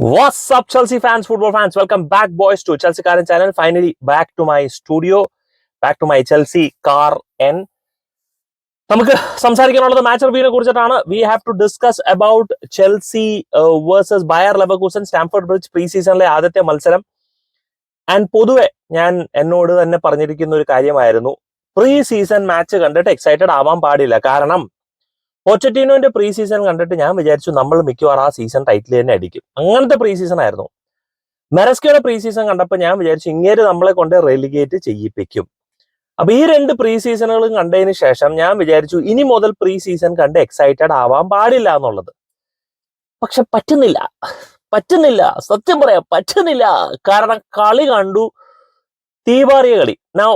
What's up, Chelsea fans, football fans? Welcome back, boys, to Chelsea Car and Channel. Finally, back to my studio, back to my Chelsea Car N. നമുക്ക് സംസാരിക്കാനുള്ളത് match റിവ്യൂവിനെ കുറിച്ചിട്ടാണ്. We have to discuss about Chelsea versus Bayer Leverkusen Stamford Bridge pre സീസണിലെ ആദ്യത്തെ മത്സരം. And പൊതുവെ ഞാൻ എന്നോട് തന്നെ പറഞ്ഞിരിക്കുന്ന ഒരു കാര്യമായിരുന്നു, പ്രീ സീസൺ മാച്ച് കണ്ടിട്ട് എക്സൈറ്റഡ് ആവാൻ പാടില്ല. കാരണം പോച്ചറ്റീനോന്റെ പ്രീ സീസൺ കണ്ടിട്ട് ഞാൻ വിചാരിച്ചു നമ്മൾ മിക്കവാറും ആ സീസൺ ടൈറ്റിൽ തന്നെ അടിക്കും. അങ്ങനത്തെ പ്രീ സീസൺ ആയിരുന്നു. മെറസ്കയുടെ പ്രീ സീസൺ കണ്ടപ്പോൾ ഞാൻ വിചാരിച്ചു ഇങ്ങേര് നമ്മളെ കൊണ്ട് റെലിഗേറ്റ് ചെയ്യിപ്പിക്കും. അപ്പൊ ഈ രണ്ട് പ്രീ സീസണുകളും കണ്ടതിന് ശേഷം ഞാൻ വിചാരിച്ചു ഇനി മുതൽ പ്രീ സീസൺ കണ്ട് എക്സൈറ്റഡ് ആവാൻ പാടില്ല എന്നുള്ളത്. പക്ഷെ പറ്റുന്നില്ല, സത്യം പറയാം, പറ്റുന്നില്ല. കാരണം കളി കണ്ടു, തീപാറിയ കളി. നൗ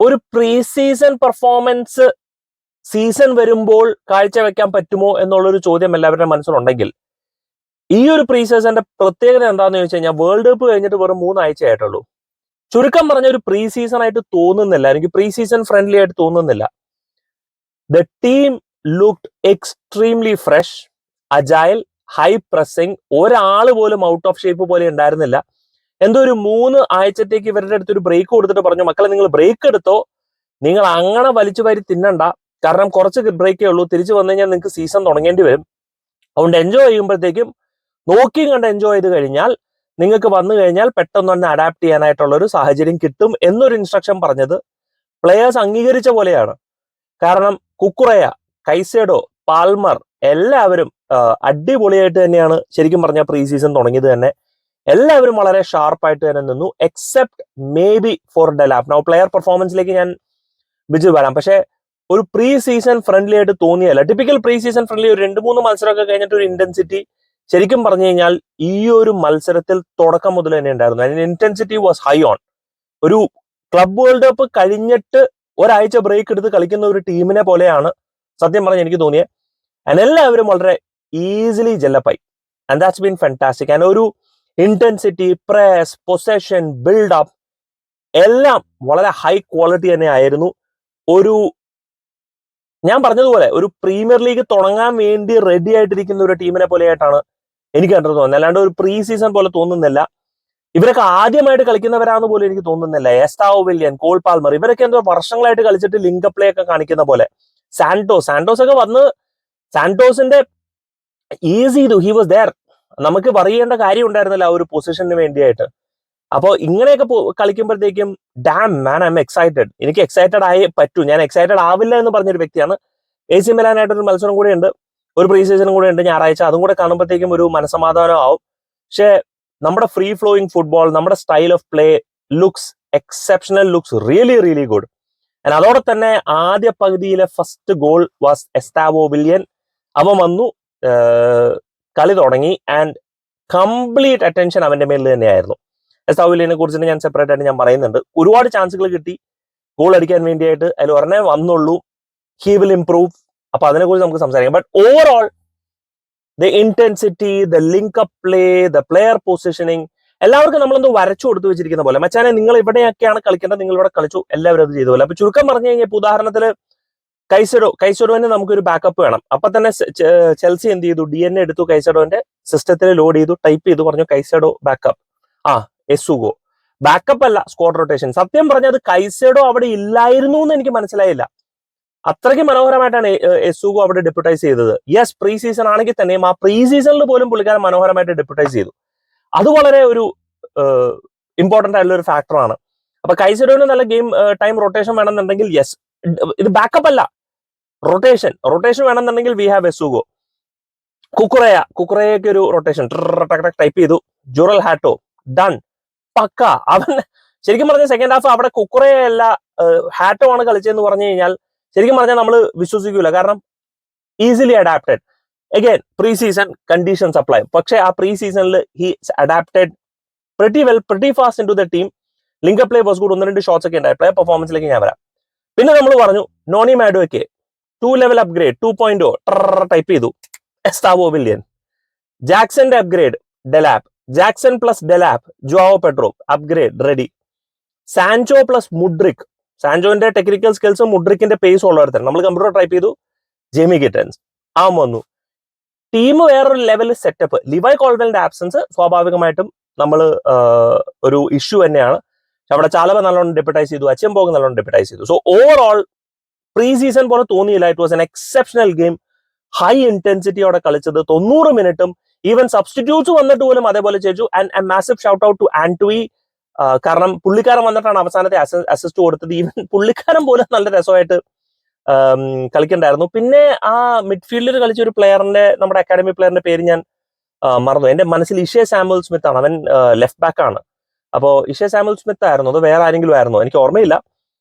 ഒരു പ്രീ സീസൺ പെർഫോമൻസ് സീസൺ വരുമ്പോൾ കാഴ്ചവെക്കാൻ പറ്റുമോ എന്നുള്ളൊരു ചോദ്യം എല്ലാവരുടെ മനസ്സിലുണ്ടെങ്കിൽ, ഈ ഒരു പ്രീ സീസന്റെ പ്രത്യേകത എന്താണെന്ന് ചോദിച്ചു കഴിഞ്ഞാൽ, വേൾഡ് കപ്പ് കഴിഞ്ഞിട്ട് വെറും 3 ആഴ്ച ആയിട്ടുള്ളൂ. ചുരുക്കം പറഞ്ഞ ഒരു പ്രീ സീസൺ ആയിട്ട് തോന്നുന്നില്ല, എനിക്ക് പ്രീ സീസൺ ഫ്രണ്ട്ലി ആയിട്ട് തോന്നുന്നില്ല. The team looked extremely fresh, agile, high pressing. ഒരാൾ പോലും ഔട്ട് ഓഫ് ഷേപ്പ് പോലെ ഉണ്ടായിരുന്നില്ല. എന്തോ ഒരു 3 ആഴ്ചത്തേക്ക് ഇവരുടെ അടുത്തൊരു ബ്രേക്ക് കൊടുത്തിട്ട് പറഞ്ഞു, മക്കളെ നിങ്ങൾ ബ്രേക്ക് എടുത്തോ, നിങ്ങൾ അങ്ങനെ വലിച്ചു വാരി തിന്നണ്ട, കാരണം കുറച്ച് ബ്രേക്കേ ഉള്ളൂ, തിരിച്ചു വന്നു കഴിഞ്ഞാൽ നിങ്ങൾക്ക് സീസൺ തുടങ്ങേണ്ടി വരും. അതുകൊണ്ട് എൻജോയ് ചെയ്യുമ്പോഴത്തേക്കും നോക്കിയും കണ്ട് എൻജോയ് ചെയ്ത് കഴിഞ്ഞാൽ നിങ്ങൾക്ക് വന്നു കഴിഞ്ഞാൽ പെട്ടെന്ന് തന്നെ അഡാപ്റ്റ് ചെയ്യാനായിട്ടുള്ള ഒരു സാഹചര്യം കിട്ടും എന്നൊരു ഇൻസ്ട്രക്ഷൻ പറഞ്ഞത് പ്ലെയേഴ്സ് അംഗീകരിച്ച പോലെയാണ്. കാരണം കുക്കുറയ, കൈസേഡോ, പാൽമർ എല്ലാവരും അടിപൊളിയായിട്ട് തന്നെയാണ് ശരിക്കും പറഞ്ഞ പ്രീ സീസൺ തുടങ്ങിയത് തന്നെ. എല്ലാവരും വളരെ ഷാർപ്പായിട്ട് തന്നെ നിന്നു, except maybe for Delap. Now player പെർഫോമൻസിലേക്ക് ഞാൻ ബിജു വരാം. പക്ഷേ ഒരു പ്രീ സീസൺ ഫ്രണ്ട്ലി ആയിട്ട് തോന്നിയല്ല. ടിപ്പിക്കൽ പ്രീ സീസൺ ഫ്രണ്ട്ലി ഒരു 2-3 മത്സരമൊക്കെ കഴിഞ്ഞിട്ട് ഒരു ഇന്റൻസിറ്റി ശരിക്കും പറഞ്ഞു കഴിഞ്ഞാൽ ഈ ഒരു മത്സരത്തിൽ തുടക്കം മുതൽ തന്നെ ഉണ്ടായിരുന്നു. അതിന് ഇന്റൻസിറ്റി വാസ് ഹൈ ഓൺ. ഒരു ക്ലബ് വേൾഡ് കപ്പ് കഴിഞ്ഞിട്ട് ഒരാഴ്ച ബ്രേക്ക് എടുത്ത് കളിക്കുന്ന ഒരു ടീമിനെ പോലെയാണ് സത്യം പറഞ്ഞ് എനിക്ക് തോന്നിയത്. ആൻഡ് എല്ലാവരും വളരെ ഈസിലി ജെല്ലപ്പായി. And that's been fantastic. And ഒരു ഇന്റൻസിറ്റി, പ്രസ്, പൊസഷൻ, ബിൽഡപ്പ് എല്ലാം വളരെ ഹൈ ക്വാളിറ്റി തന്നെ ആയിരുന്നു. ഒരു ഞാൻ പറഞ്ഞതുപോലെ ഒരു പ്രീമിയർ ലീഗ് തുടങ്ങാൻ വേണ്ടി റെഡി ആയിട്ടിരിക്കുന്ന ഒരു ടീമിനെ പോലെയായിട്ടാണ് എനിക്ക് കണ്ടത് തോന്നുന്നത്. അല്ലാണ്ട് ഒരു പ്രീ സീസൺ പോലെ തോന്നുന്നില്ല. ഇവരൊക്കെ ആദ്യമായിട്ട് കളിക്കുന്നവരാന്ന് പോലും എനിക്ക് തോന്നുന്നില്ല. എസ്താവോ വില്യൻ, കോൾ പാൽമർ, ഇവരൊക്കെ എന്തോ വർഷങ്ങളായിട്ട് കളിച്ചിട്ട് ലിങ്ക് പ്ലേ ഒക്കെ കാണിക്കുന്ന പോലെ. സാന്റോസ് ഒക്കെ വന്ന് സാന്റോസിന്റെ ഈസി ചെയ്തു, ഹി വാസ് ദെയർ. നമുക്ക് പറയേണ്ട കാര്യം ഉണ്ടായിരുന്നില്ല ആ ഒരു പൊസിഷന് വേണ്ടിയായിട്ട്. അപ്പോൾ ഇങ്ങനെയൊക്കെ കളിക്കുമ്പോഴത്തേക്കും damn man, I am excited. എനിക്ക് എക്സൈറ്റഡ് ആയേ പറ്റൂ. ഞാൻ എക്സൈറ്റഡ് ആവില്ല എന്ന് പറഞ്ഞൊരു വ്യക്തിയാണ്. AC മിലാനായിട്ടൊരു മത്സരം കൂടെ ഉണ്ട്, ഒരു പ്രീ സീസണും കൂടെ ഉണ്ട് ഞായറാഴ്ച. അതും കൂടെ കാണുമ്പോഴത്തേക്കും ഒരു മനസ്സമാധാനം ആവും. പക്ഷേ നമ്മുടെ ഫ്രീ ഫ്ലോയിങ് ഫുട്ബോൾ, നമ്മുടെ style of play looks exceptional, looks really really good. അതോടെ തന്നെ ആദ്യ പകുതിയിലെ first goal was Estevao Willian. അവൻ വന്നു, കളി തുടങ്ങി, ആൻഡ് കംപ്ലീറ്റ് അറ്റൻഷൻ അവന്റെ മേലിൽ തന്നെയായിരുന്നു. എസ്താവോ വില്യനെ കുറിച്ചിട്ട് ഞാൻ സെപ്പറേറ്റ് ആയിട്ട് ഞാൻ പറയുന്നുണ്ട്. ഒരുപാട് ചാൻസുകൾ കിട്ടി ഗോൾ അടിക്കാൻ വേണ്ടിയായിട്ട്, അതിൽ ഒരെണ്ണേ വന്നുള്ളൂ. He will improve. അപ്പൊ അതിനെക്കുറിച്ച് നമുക്ക് സംസാരിക്കാം. But overall the intensity, the link up play, the player പൊസിഷനിങ്, എല്ലാവർക്കും നമ്മളെന്തോ വരച്ചു കൊടുത്തു വെച്ചിരിക്കുന്ന പോലെ. മച്ചാനെ നിങ്ങൾ ഇവിടെയൊക്കെയാണ് കളിക്കേണ്ടത്, നിങ്ങൾ ഇവിടെ കളിച്ചു, എല്ലാവരും അത് ചെയ്ത പോലെ. അപ്പൊ ചുരുക്കം പറഞ്ഞു കഴിഞ്ഞാൽ, ഇപ്പൊ ഉദാഹരണത്തിന് കൈസഡോന് നമുക്കൊരു ബാക്കപ്പ് വേണം. അപ്പൊ തന്നെ ചെൽസി എന്ത് ചെയ്തു, DNA എടുത്തു, കൈസഡോന്റെ സിസ്റ്റത്തിൽ ലോഡ് ചെയ്തു, ടൈപ്പ് ചെയ്തു, പറഞ്ഞു കൈസഡോ ബാക്കപ്പ്. എസുഗോ ബാക്കപ്പ് അല്ല, സ്ക്വാഡ് റൊട്ടേഷൻ. സത്യം പറഞ്ഞത് കൈസഡോ അവിടെ ഇല്ലായിരുന്നു എന്ന് എനിക്ക് മനസ്സിലായില്ല. അത്രയ്ക്ക് മനോഹരമായിട്ടാണ് എസുഗോ അവിടെ ഡെപ്യൂട്ടൈസ് ചെയ്തത്. യെസ്, പ്രീ സീസൺ ആണെങ്കിൽ തന്നെയും ആ പ്രീ സീസണിൽ പോലും പുള്ളിക്കാരൻ മനോഹരമായിട്ട് ഡെപ്യൂട്ടൈസ് ചെയ്തു. അത് വളരെ ഒരു ഇമ്പോർട്ടന്റ് ആയിട്ടുള്ള ഒരു ഫാക്ടറാണ്. അപ്പൊ കൈസഡോന് നല്ല ഗെയിം ടൈം റൊട്ടേഷൻ വേണമെന്നുണ്ടെങ്കിൽ യെസ്, ഇത് ബാക്കപ്പ് അല്ല, റൊട്ടേഷൻ വേണമെന്നുണ്ടെങ്കിൽ വി ഹാവ് എസുഗോ. കുക്കുറയൊക്കെ ഒരു റൊട്ടേഷൻ ടൈപ്പ് ചെയ്തു, ജുറൽ ഹാറ്റോ ഡൺ, പക്ക. അവൻ ശരിക്കും പറഞ്ഞ സെക്കൻഡ് ഹാഫ് അവിടെ കുക്കുറയല്ല ഹാറ്റോ ആണ് കളിച്ചതെന്ന് പറഞ്ഞു കഴിഞ്ഞാൽ ശരിക്കും പറഞ്ഞാൽ നമ്മൾ വിശ്വസിക്കൂല. കാരണം easily adapted. Again pre season conditions apply. പക്ഷെ ആ പ്രീ സീസണിൽ he adapted pretty well, pretty fast into the team. Link play was good. 1-2 shots ഒക്കെ ഉണ്ടായി. പ്ലേ പെർഫോമൻസിലേക്ക് ഞാൻ വരാം. പിന്നെ നമ്മൾ പറഞ്ഞു നോണി മാഡോയ്ക്ക് 2 ലെവൽ അപ്ഗ്രേഡ് 2.0 ടൈപ്പ് ചെയ്തു, എസ്താവോ വില്യൻ. ജാക്സന്റെ upgrade Delap, Jackson plus Delap, Joao Pedro upgrade ready. Sancho plus Mudryk, സാൻചോന്റെ ടെക്നിക്കൽ സ്കിൽസും മുഡ്രിക്കിന്റെ പേസ് ഉള്ളവർ തന്നെ നമ്മൾ കമ്പ്യൂട്ടർ ടൈപ്പ് ചെയ്തു, ജെമി ഗിറ്റൻസ് ആ വന്നു. ടീം വേറൊരു ലെവൽ സെറ്റപ്പ്. ലിവൈ കോൾവെലിന്റെ ആബ്സെൻസ് സ്വാഭാവികമായിട്ടും നമ്മൾ ഒരു ഇഷ്യൂ തന്നെയാണ്. അവിടെ ചാലബ നല്ലോണം ഡെപ്യൂട്ടൈസ് ചെയ്തു, അച്ചംപോങ് നല്ലോണം ഡെപ്യൂട്ടൈസ് ചെയ്തു. സോ ഓവറോൾ പ്രീ സീസൺ പോലെ തോന്നിയില്ല. It was an exceptional game. High ഇന്റൻസിറ്റിയോടെ കളിച്ചത് 90 മിനിറ്റും. ഈവൻ സബ്സ്റ്റിറ്റ്യൂട്ട്സ് വന്നിട്ട് പോലും അതേപോലെ ചെയ്തു. And massive shout out to ആന്റോയി. കാരണം പുള്ളിക്കാരൻ വന്നിട്ടാണ് അവസാനത്തെ അസിസ്റ്റ് കൊടുത്തത്. ഈവൻ പുള്ളിക്കാരൻ പോലും നല്ല രസമായിട്ട് കളിക്കണ്ടായിരുന്നു. പിന്നെ ആ മിഡ്ഫീൽഡിൽ കളിച്ച ഒരു പ്ലെയറിന്റെ, നമ്മുടെ അക്കാഡമി പ്ലെയറിന്റെ പേര് ഞാൻ മറന്നു. എന്റെ മനസ്സിൽ ഇഷേ സാമുവൽ സ്മിത്ത് ആണ്. അവൻ ലെഫ്റ്റ് ബാക്ക് ആണ്. അപ്പോ ഇഷേ സാമുവൽ സ്മിത്ത് ആയിരുന്നു, അത് വേറെ ആരെങ്കിലും ആയിരുന്നോ എനിക്ക് ഓർമ്മയില്ല.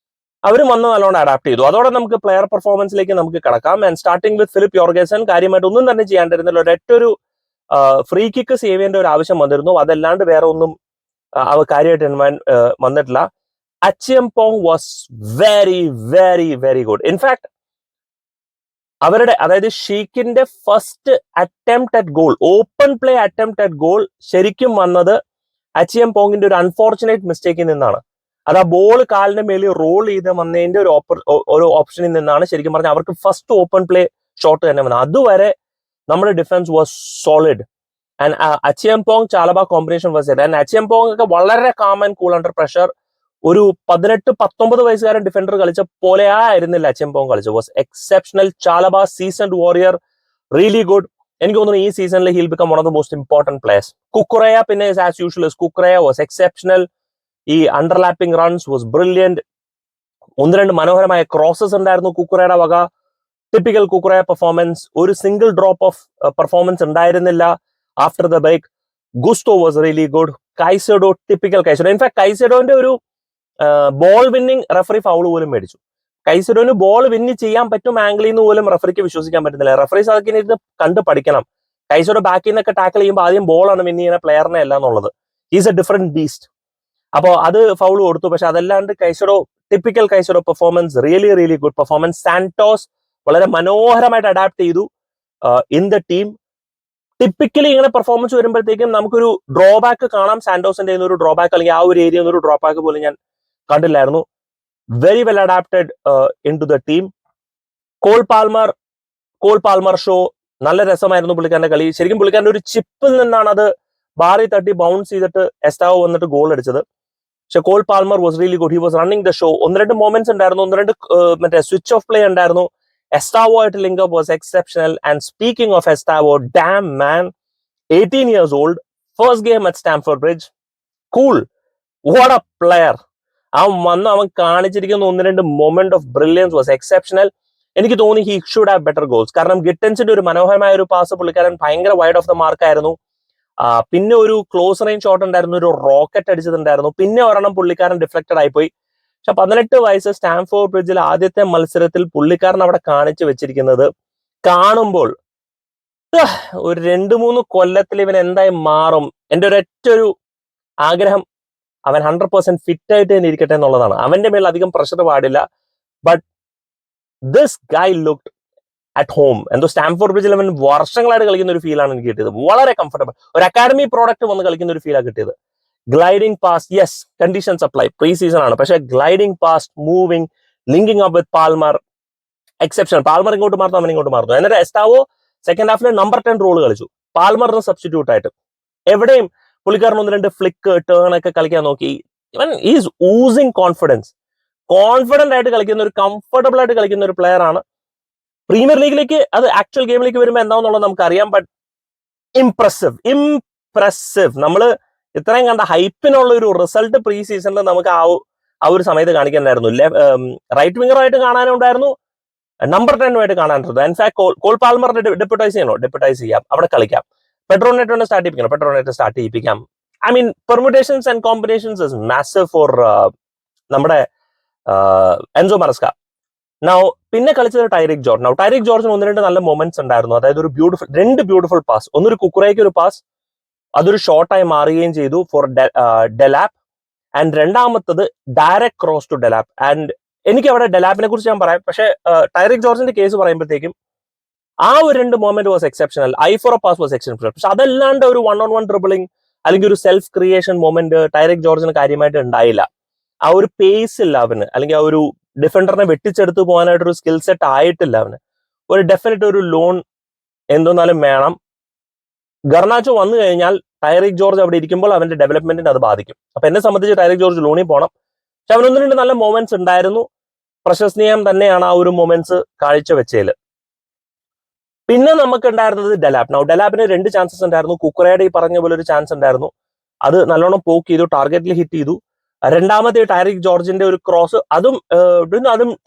അവരും വന്ന് നല്ലോണം അഡാപ്റ്റ് ചെയ്തു. അതോടെ നമുക്ക് പ്ലെയർ പെർഫോമൻസിലേക്ക് നമുക്ക് കിടക്കാം. And starting with Filip Jorgensen കാര്യമായിട്ട് ഒന്നും തന്നെ ചെയ്യാണ്ടിരുന്നില്ല. ഒരൊറ്റൊരു ഫ്രീ കിക്ക് സേവ് ചെയ്യേണ്ട ഒരു ആവശ്യം വന്നിരുന്നു. അതല്ലാണ്ട് വേറെ ഒന്നും കാര്യമായിട്ട് വന്നിട്ടില്ല. Acheampong was very very very good. In fact അവരുടെ, അതായത് ഷീക്കിന്റെ first attempt at goal, open play attempt at goal ശരിക്കും വന്നത് അച്ചംപോങ്ങിന്റെ ഒരു അൺഫോർച്ചുനേറ്റ് മിസ്റ്റേക്കിൽ നിന്നാണ്. അത് ആ ബോൾ കാലിന്റെ മേലിൽ റോൾ ചെയ്ത് വന്നതിന്റെ ഒരു ഓപ്ഷനിൽ നിന്നാണ് ശരിക്കും പറഞ്ഞാൽ അവർക്ക് ഫസ്റ്റ് ഓപ്പൺ പ്ലേ ഷോട്ട് തന്നെ വന്നത്. അതുവരെ നമ്മുടെ defence was solid. And Acheampong Chalobah combination was it. And Acheampong ഒക്കെ വളരെ calm and cool under pressure. ഒരു 18-19 വയസ്സുകാരൻ ഡിഫൻഡർ കളിച്ച പോലെ ആയിരുന്നില്ല അച്ചംപോങ് കളിച്ചത്. Was exceptional. Chalobah seasoned warrior, really good. എനിക്ക് തോന്നുന്നു ഈ സീസണിൽ he'll become one of the most important players. Cucurella പിന്നെ as usual Cucurella was exceptional. ഈ അണ്ടർലാപ്പിംഗ് റൺസ് വാസ് ബ്രില്യന്റ്. 1-2 മനോഹരമായ ക്രോസസ് ഉണ്ടായിരുന്നു കുക്കുറയുടെ വക. Typical കുക്കുറയ performance. ഒരു സിംഗിൾ ഡ്രോപ്പ് ഓഫ് പെർഫോമൻസ് ഉണ്ടായിരുന്നില്ല after the break. Gusto was really good. Caicedo, typical Caicedo. In fact കൈസഡോന്റെ ഒരു ബോൾ വിന്നിങ് റെഫറി ഫൗൾ പോലും മേടിച്ചു. കൈസഡോന് ബോൾ വിന്ന് ചെയ്യാൻ പറ്റും ആംഗിളിൽ നിന്ന് പോലും റെഫറിക്ക് വിശ്വസിക്കാൻ പറ്റുന്നില്ല. റെഫറീസ് അതൊക്കെ ഇരുന്ന് കണ്ട് പഠിക്കണം. കൈസഡോ ബാക്കിൽ നിന്നൊക്കെ ടാക്കിൾ ചെയ്യുമ്പോൾ ആദ്യം ബോളാണ് വിന്ന് ചെയ്യുന്ന പ്ലെയറിനെ അല്ല എന്നുള്ളത്. Is A different beast. അപ്പോൾ അത് ഫൗൾ കൊടുത്തു. പക്ഷെ അതല്ലാണ്ട് Caicedo, typical Caicedo performance, really really good performance. Santos വളരെ മനോഹരമായിട്ട് അഡാപ്റ്റ് ചെയ്തു ഇൻ ദ ടീം. ടിപ്പിക്കലി ഇങ്ങനെ പെർഫോമൻസ് വരുമ്പോഴത്തേക്കും നമുക്കൊരു ഡ്രോബാക്ക് കാണാം. സാന്റോസിന്റെ ഒരു ഡ്രോബാക്ക്, അല്ലെങ്കിൽ ആ ഒരു ഏരിയ ഒരു ഡ്രോബാക്ക് പോലും ഞാൻ കണ്ടില്ലായിരുന്നു. Very well adapted into the team. Cole Palmer show നല്ല രസമായിരുന്നു പുള്ളിക്കാരന്റെ കളി. ശരിക്കും പുള്ളിക്കാരന്റെ ഒരു ചിപ്പിൽ നിന്നാണ് അത് ബാറി തട്ടി ബൗൺസ് ചെയ്തിട്ട് എസ്റ്റാവോ വന്നിട്ട് ഗോൾ അടിച്ചത്. പക്ഷെ Cole Palmer was really good. He was running the show. 1-2 moments ഉണ്ടായിരുന്നു. 1-2 മറ്റേ സ്വിച്ച് ഓഫ് പ്ലേ ഉണ്ടായിരുന്നു. എസ്റ്റാവോ ആയിട്ട് link up was exceptional. And speaking of Estevao, damn man, 18 years old, first game at Stamford Bridge. Cool, what a player. അവൻ കാണിച്ചിരിക്കുന്ന 1-2 moment of brilliance was exceptional. എനിക്ക് തോന്നി he should have better goals. കാരണം ഗിറ്റൻസിന്റെ ഒരു മനോഹരമായ ഒരു pass പുള്ളിക്കാരൻ ഭയങ്കര വൈഡ് ഓഫ് ദ മാർക്ക് ആയിരുന്നു. പിന്നെ ഒരു ക്ലോസ് റേഞ്ച് ഷോട്ട് ഉണ്ടായിരുന്നു, ഒരു റോക്കറ്റ് അടിച്ചതുണ്ടായിരുന്നു. പിന്നെ ഒരെണ്ണം പുള്ളിക്കാരൻ ഡിഫ്ലക്റ്റഡ് ആയിപ്പോയി. പക്ഷെ 18 വയസ്സ് സ്റ്റാംഫോർഡ് ബ്രിഡ്ജിൽ ആദ്യത്തെ മത്സരത്തിൽ പുള്ളിക്കാരൻ അവിടെ കാണിച്ചു വെച്ചിരിക്കുന്നത് കാണുമ്പോൾ ഒരു 2-3 കൊല്ലത്തിൽ ഇവൻ എന്തായി മാറും. എന്റെ ഒരൊറ്റൊരു ആഗ്രഹം അവൻ 100% ഫിറ്റ് ആയിട്ട് തന്നെ ഇരിക്കട്ടെ എന്നുള്ളതാണ്. അവന്റെ മേൽ അധികം പ്രഷർ പാടില്ല. But this guy looked at home. എന്തോ സ്റ്റാംഫോർഡ് ബ്രിഡ്ജിൽ അവൻ വർഷങ്ങളായിട്ട് കളിക്കുന്ന ഒരു ഫീലാണ് എനിക്ക് കിട്ടിയത്. വളരെ കംഫർട്ടബിൾ, ഒരു അക്കാഡമി പ്രോഡക്റ്റ് വന്ന് കളിക്കുന്ന ഒരു ഫീലാണ് കിട്ടിയത്. Gliding past, yes, conditions apply, pre season ആണ്. പക്ഷെ gliding past, moving, linking up with Palmer, exception. Palmer ഇങ്ങോട്ട് മാറുന്നു, അവൻ ഇങ്ങോട്ട് മാറുന്നു. എന്നിട്ട് എസ്റ്റാവോ സെക്കൻഡ് ഹാഫിൽ നമ്പർ 10 റോൾ കളിച്ചു, പാൽമറിന് സബ്സ്റ്റിറ്റ്യൂട്ട് ആയിട്ട്. എവിടെയും പുള്ളിക്കാരൻ 1-2 ഫ്ലിക്ക്, ടേൺ ഒക്കെ കളിക്കാൻ നോക്കി. ഇവൻ ഈസ് ഊസിങ് കോൺഫിഡൻസ്. കോൺഫിഡന്റ് ആയിട്ട് കളിക്കുന്ന ഒരു, കംഫർട്ടബിൾ ആയിട്ട് കളിക്കുന്ന ഒരു പ്ലെയർ ആണ്. പ്രീമിയർ ലീഗിലേക്ക്, അത് ആക്ച്വൽ ഗെയിമിലേക്ക് വരുമ്പോൾ എന്താണെന്നുള്ളത് നമുക്കറിയാം. But impressive. നമ്മൾ ഇത്രയും കണ്ട ഹൈപ്പിനുള്ള ഒരു റിസൾട്ട് പ്രീ സീസണിൽ നമുക്ക് ആ ഒരു സമയത്ത് കാണിക്കാനായിരുന്നു. റൈറ്റ് വിംഗറായിട്ട് കാണാനുണ്ടായിരുന്നു, നമ്പർ 10 കാണാനുണ്ട്. ഇൻഫാക്ട് കോൾ പാൽമറിന്റെ ഡെപ്യൂട്ടൈസ് ചെയ്യണോ, ഡെപ്യൂട്ടൈസ് ചെയ്യാം, അവിടെ കളിക്കാം. പെട്രോ നെറ്റോനെ സ്റ്റാർട്ട് ചെയ്യിപ്പിക്കാം. I mean permutations and combinations is massive for നമ്മുടെ എൻസോ മറസ്ക. നൗ പിന്നെ കളിച്ചത് ടൈറിക് ജോർജ്. ടൈറിക് ജോർജിന് 1-2 നല്ല മൊമെന്റ്സ് ഉണ്ടായിരുന്നു. അതായത് ഒരു രണ്ട് ബ്യൂട്ടിഫുൾ പാസ്. ഒന്നൊരു കുക്കുറയ്ക്ക് ഒരു പാസ്, അതൊരു ഷോർട്ടായി മാറുകയും ചെയ്തു ഫോർ ഡെലാപ്പ്. ആൻഡ് രണ്ടാമത്തത് direct cross to Delap. And എനിക്ക് അവിടെ ഡെലാപ്പിനെ കുറിച്ച് ഞാൻ പറയാം. പക്ഷെ ടൈറിക് ജോർജിന്റെ കേസ് പറയുമ്പോഴത്തേക്കും ആ ഒരു 2 moment was exceptional. Eye for a pass was exceptional. പക്ഷെ അതല്ലാണ്ട് ഒരു 1-on-1 ഡ്രിബിളിംഗ് അല്ലെങ്കിൽ ഒരു സെൽഫ് ക്രിയേഷൻ മൊമെന്റ് ടൈറിക് ജോർജിന് കാര്യമായിട്ട് ഉണ്ടായില്ല. ആ ഒരു പേസ് ഇല്ല അവന്, അല്ലെങ്കിൽ ആ ഒരു ഡിഫൻഡറിനെ വെട്ടിച്ചെടുത്ത് പോകാനായിട്ടൊരു സ്കിൽ സെറ്റ് ആയിട്ടില്ല അവന്. ഒരു ഡെഫിനറ്റ് ഒരു ലോൺ എന്തൊന്നാലും വേണം. ഗർണാച്ചോ വന്നു കഴിഞ്ഞാൽ ടൈറിക് ജോർജ് അവിടെ ഇരിക്കുമ്പോൾ അവന്റെ ഡെവലപ്മെന്റിന് അത് ബാധിക്കും. അപ്പൊ എന്നെ സംബന്ധിച്ച് ടൈറിക് ജോർജ് ലൂണി പോകണം. പക്ഷെ അവനൊന്നും രണ്ട് നല്ല മൊമെന്റ്സ് ഉണ്ടായിരുന്നു. പ്രശസ്തീയം തന്നെയാണ് ആ ഒരു മൊമെന്റ്സ് കാഴ്ചവെച്ചതിൽ. പിന്നെ നമുക്ക് ഉണ്ടായിരുന്നത് ഡെലാപ്. ഡെലാപ്പിന് 2 ചാൻസസ് ഉണ്ടായിരുന്നു. കുക്കുറയുടെ ഈ പറഞ്ഞ പോലെ ഒരു ചാൻസ് ഉണ്ടായിരുന്നു, അത് നല്ലോണം പോക്ക് ചെയ്തു, ടാർഗറ്റിൽ ഹിറ്റ് ചെയ്തു. രണ്ടാമത്തെ ടൈറിക് ജോർജിന്റെ ഒരു ക്രോസ്, അതും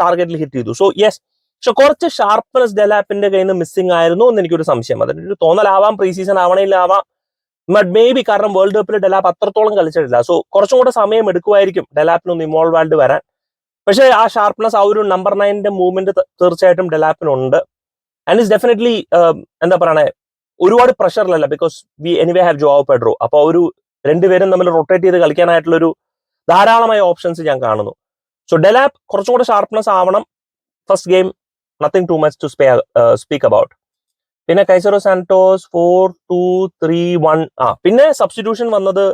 ടാർഗറ്റിൽ ഹിറ്റ് ചെയ്തു. സോ യെസ്, പക്ഷെ കുറച്ച് ഷാർപ്പ്നെസ് ഡെലാപ്പിന്റെ കയ്യിൽ നിന്ന് മിസ്സിംഗ് ആയിരുന്നു എന്ന് എനിക്കൊരു സംശയം. അതിന്റെ ഒരു തോന്നലാവാം, പ്രീ സീസൺ ആവണേലാവാം, ബട്ട് മേ ബി കാരണം വേൾഡ് കപ്പിൽ ഡെലാപ്പ് അത്രത്തോളം കളിച്ചിട്ടില്ല. സോ കുറച്ചും കൂടെ സമയം എടുക്കുമായിരിക്കും ഡെലാപ്പിനൊന്ന് ഇൻവോൾവ് ആയിട്ട് വരാൻ. പക്ഷേ ആ ഷാർപ്പ്നെസ്, ആ ഒരു നമ്പർ 9ന്റെ മൂവ്മെന്റ് തീർച്ചയായിട്ടും ഡെലാപ്പിനുണ്ട്. ആൻഡ് ഇസ് ഡെഫിനറ്റ്ലി എന്താ പറയണേ, ഒരുപാട് പ്രഷറിലല്ല, because we anyway have Joao Pedro. അപ്പൊ ഒരു രണ്ടുപേരും തമ്മിൽ റൊട്ടേറ്റ് ചെയ്ത് കളിക്കാനായിട്ടുള്ളൊരു ധാരാളമായ ഓപ്ഷൻസ് ഞാൻ കാണുന്നു. സോ ഡെലാപ്പ് കുറച്ചും കൂടെ ഷാർപ്പ്നെസ് ആവണം. First game nothing too much to speak about. പിന്നെ കൈസറോ സാന്റോസ് 4-2-3-1. പിന്നെ സബ്സ്റ്റിറ്റ്യൂഷൻ വന്നത്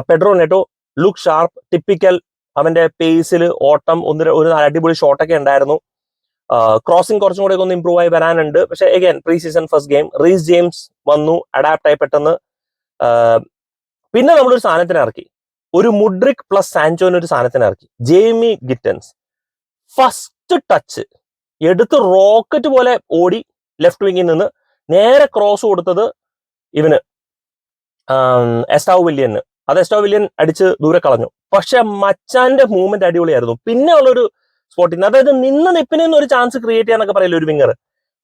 Pedro Neto. Look sharp, typical. അവന്റെ പേസിൽ ഓട്ടം, ഒരു അടിപൊളി ഷോട്ടൊക്കെ ഉണ്ടായിരുന്നു. ക്രോസിംഗ് കുറച്ചും കൂടെ ഒന്ന് ഇമ്പ്രൂവ് ആയി വരാനുണ്ട്. പക്ഷെ again pre season first game. Reece James വന്നു, അഡാപ്റ്റ് ആയി പെട്ടെന്ന്. പിന്നെ നമ്മളൊരു സാധനത്തിന് ഇറക്കി, ഒരു മുഡ്രിക് പ്ലസ് സാൻചോന് ഒരു സാധനത്തിന് ഇറക്കി, ജെയ്മി ഗിറ്റൻസ്. ഫസ്റ്റ് ടച്ച് എടുത്ത് റോക്കറ്റ് പോലെ ഓടി ലെഫ്റ്റ് വിങ്ങിൽ നിന്ന് നേരെ ക്രോസ് കൊടുത്തത് ഇവന് എസ്റ്റാവ് വില്യന്. അത് എസ്റ്റാവ് വില്യൻ അടിച്ച് ദൂരെ കളഞ്ഞു. പക്ഷെ മച്ചാന്റെ മൂവ്മെന്റ് അടിപൊളിയായിരുന്നു. പിന്നെ ഉള്ളൊരു സ്പോട്ടിന്, അതായത് നിപ്പിനെ ഒരു ചാൻസ് ക്രിയേറ്റ് ചെയ്യാന്നൊക്കെ പറയില്ല ഒരു വിങ്ങർ,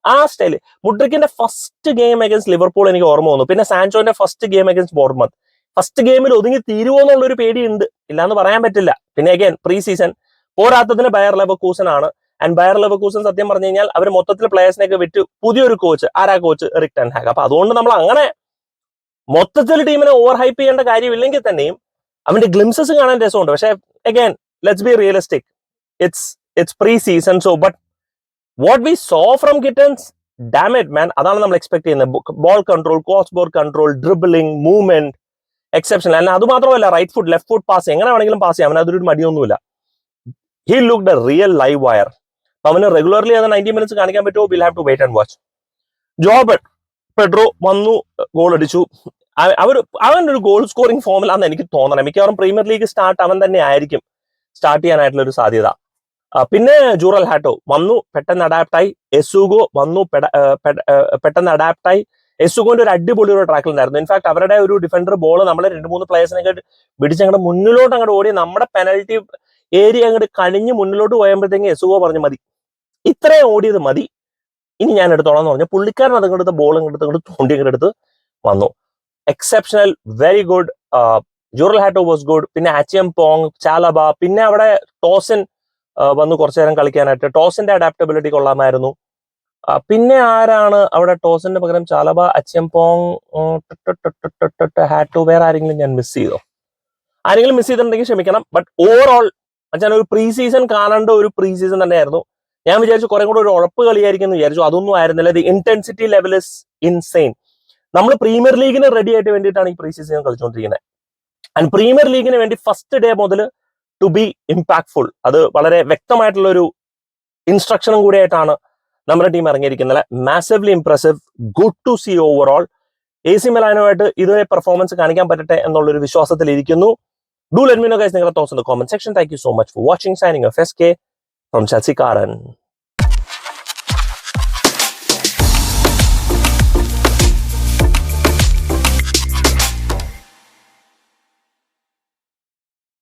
ആ സ്റ്റൈല്. മുഡ്രിക്കിന്റെ ഫസ്റ്റ് ഗെയിം അഗൈൻസ്റ്റ് ലിവർപൂൾ എനിക്ക് ഓർമ്മ വന്നു. പിന്നെ സാൻചോന്റെ first game against Bournemouth. First ഗെയിമിൽ ഒതുങ്ങി തീരുവോ എന്നുള്ളൊരു പേടിയുണ്ട്, ഇല്ലാന്ന് പറയാൻ പറ്റില്ല. പിന്നെ അഗൈൻ പ്രീ സീസൺ പോരാത്തതിന് ബയർ ലെവർകൂസൻ ആണ്. ആൻഡ് ബയർ ലെവർകൂസൻ സത്യം പറഞ്ഞു കഴിഞ്ഞാൽ അവർ മൊത്തത്തിൽ പ്ലേയേഴ്സിനെയൊക്കെ വിറ്റ് പുതിയൊരു കോച്ച്, ആരാ കോച്ച്? Erik ten Hag. അപ്പൊ അതുകൊണ്ട് നമ്മൾ അങ്ങനെ മൊത്തത്തിൽ ടീമിനെ ഓവർ ഹൈപ്പ് ചെയ്യേണ്ട കാര്യമില്ലെങ്കിൽ തന്നെയും അവന്റെ ഗ്ലിംസസ് കാണാൻ രസമുണ്ട്. പക്ഷെ again let's be realistic, it's pre season. So but what we saw from Gittens, damn it man, അതാണ് നമ്മൾ എക്സ്പെക്ട് ചെയ്യുന്നത്. Ball control, cross ball control, dribbling, movement exceptional. അല്ല അത് മാത്രമല്ല, right foot, left foot pass എങ്ങനെ വേണമെങ്കിലും pass ചെയ്യാം, അവന് അതൊരു മടിയൊന്നുമില്ല. He looked a real live wire. അവന് റെഗുലർലി അത് 90 മിനിറ്റ്സ് കാണിക്കാൻ പറ്റുമോ? Will have to wait and watch. Joao Pedro വന്നു, ഗോൾ അടിച്ചു. അവനൊരു ഗോൾ സ്കോറിംഗ് ഫോമിലാന്ന് എനിക്ക് തോന്നണം. മിക്കവാറും പ്രീമിയർ ലീഗ് സ്റ്റാർട്ട് അവൻ തന്നെ ആയിരിക്കും സ്റ്റാർട്ട് ചെയ്യാനായിട്ടുള്ള ഒരു സാധ്യത. പിന്നെ ജൂറൽ ഹാറ്റോ വന്നു, പെട്ടെന്ന് അഡാപ്റ്റായി. എസുഗോ വന്നു, പെട്ടെന്ന് അഡാപ്റ്റായി. എസുഗോന്റെ ഒരു അടിപൊളി ഒരു ട്രാക്കിൽ ഉണ്ടായിരുന്നു. ഇൻഫാക്ട് അവരുടെ ഒരു ഡിഫൻഡർ ബോൾ നമ്മളെ 2-3 പ്ലേയേഴ്സിനൊക്കെ പിടിച്ച് അങ്ങോട്ട് മുന്നിലോട്ട് അങ്ങോട്ട് ഓടി നമ്മുടെ പെനൽറ്റി ഏരിയ അങ്ങോട്ട് കഴിഞ്ഞ് മുന്നിലോട്ട് പോയപ്പോഴത്തേക്ക് എസുഗോ പറഞ്ഞു മതി, ഇത്രയും ഓടിയത് മതി, ഇനി ഞാൻ എടുത്തോളാം എന്ന് പറഞ്ഞു. പുള്ളിക്കാരൻ അതങ്ങോട്ട് ബോൾ അങ്ങോട്ട് തോണ്ടി അങ്ങോട്ട് എടുത്ത് വന്നു. Exceptional, very good. Jorrel Hato was good. പിന്നെ അച്ചംപോങ്, ചാലബ, പിന്നെ അവിടെ ടോസിൻ വന്നു കുറച്ചു നേരം കളിക്കാനായിട്ട്. ടോസിന്റെ അഡാപ്റ്റബിലിറ്റി കൊള്ളാമായിരുന്നു. പിന്നെ ആരാണ് അവിടെ ടോസിന്റെ പകരം? ചാലബ, അച്ചംപോങ്, ഹാറ്റോ. വേറെ ആരെങ്കിലും ഞാൻ മിസ് ചെയ്തോ? ആരെങ്കിലും മിസ് ചെയ്തിട്ടുണ്ടെങ്കിൽ ക്ഷമിക്കണം. ബട്ട് ഓവറോൾ അച്ഛൻ ഒരു പ്രീ സീസൺ കാണേണ്ട ഒരു പ്രീ സീസൺ തന്നെയായിരുന്നു. ഞാൻ വിചാരിച്ചു കുറെ കൂടെ ഒരു ഉഴപ്പ് കളിയായിരിക്കും എന്ന് വിചാരിച്ചു. അതൊന്നും ആയിരുന്നില്ല. The intensity level is insane. നമ്മൾ പ്രീമിയർ ലീഗിന് റെഡി ആയിട്ട് വേണ്ടിയിട്ടാണ് ഈ പ്രീ സീസൺ കളിച്ചുകൊണ്ടിരിക്കുന്നത്. ആൻഡ് പ്രീമിയർ ലീഗിന് വേണ്ടി ഫസ്റ്റ് ഡേ മുതൽ ടു ബി ഇമ്പാക്ട്ഫുൾ, അത് വളരെ വ്യക്തമായിട്ടുള്ള ഒരു ഇൻസ്ട്രക്ഷനും കൂടി ആയിട്ടാണ് നമ്മുടെ ടീം ഇറങ്ങിയിരിക്കുന്നത്. മാസively impressive, good to see overall. AC മിലാനുമായിട്ട് ഇതുവരെ പെർഫോമൻസ് കാണിക്കാൻ പറ്റട്ടെ എന്നുള്ളൊരു വിശ്വാസത്തിൽ ഇരിക്കുന്നു. Do let me know guys നിങ്ങളുടെ thoughts in the comment section. Thank you so much for watching. Signing off, SK from Chelsea Karan.